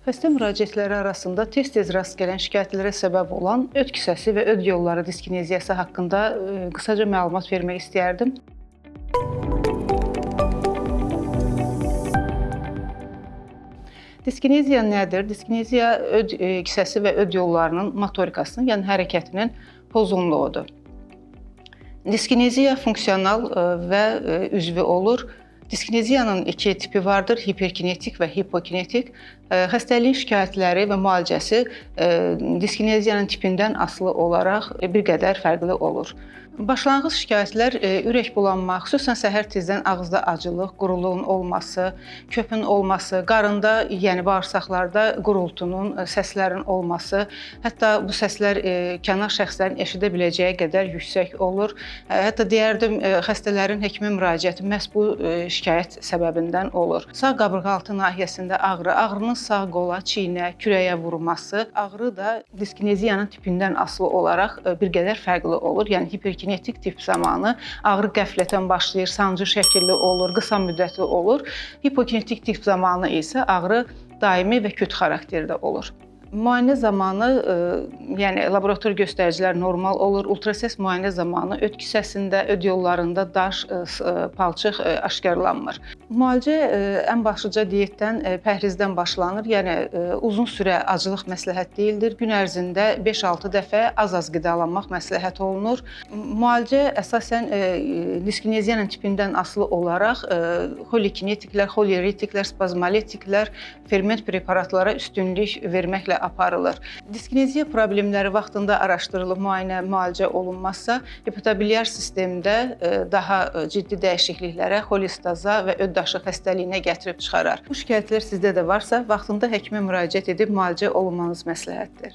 Xəstə müraciətləri arasında tez-tez rast gələn şikayətlərə səbəb olan öd kisəsi və öd yolları diskineziyası haqqında qısaca məlumat vermək istəyərdim. Diskineziya nədir? Diskineziya öd kisəsi və öd yollarının motorikasının, yəni hərəkətinin pozğunluğudur. Diskineziya funksional və üzvü olur. Diskineziyanın iki tipi vardır: hiperkinetik və hipokinetik. Xəstəliyin şikayətləri və müalicəsi diskineziyanın tipindən asılı olaraq bir qədər fərqli olur. Başlanğıc şikayətlər ürək bulanma, xüsusən səhər tezdən ağızda acılıq, quruluğun olması, köpün olması, qarında, yəni bağırsaqlarda qurultunun, səslərin olması, hətta bu səslər kənar şəxslərin eşidə biləcəyi qədər yüksək olur. Hətta deyərdim, xəstələrin həkimə müraciəti məhz bu şikayət səbəbindən olur. Sağ qabırğaaltı nahiyəsində ağrı, ağrının sağ qola, çiynə, kürəyə vurması, ağrı da diskineziyanın tipindən asılı olaraq bir qədər fərqli olur. Yəni hiperkinetik tip zamanı ağrı qəflətən başlayır, sancı şəkilli olur, qısa müddətli olur. Hipokinetik tip zamanı isə ağrı daimi və küt xarakterdə olur. Müayinə zamanı, yəni laborator göstəricilər normal olur. Ultrasəs müayinə zamanı öd kisəsində, öd yollarında daş, palçıq aşkarlanmır. Müalicə ən başlıca diyetdən, pəhrizdən başlanır. Yəni uzun sürə acılıq məsləhət deyildir. Gün ərzində 5-6 dəfə az-az qidalanmaq məsləhət olunur. Müalicə əsasən diskineziyanın tipindən asılı olaraq xolikinetiklər, xolieritiklər, spazmolytiklər, ferment preparatlara üstünlük verməklə aparılır. Diskineziya problemləri vaxtında araşdırılıb, müalicə olunmazsa, hepatobiliar sistemdə daha ciddi dəyişikliklərə, xolistaza və öd daşı xəstəliyinə gətirib çıxarar. Bu şikayətlər sizdə də varsa, vaxtında həkimə müraciət edib müalicə olunmanız məsləhətdir.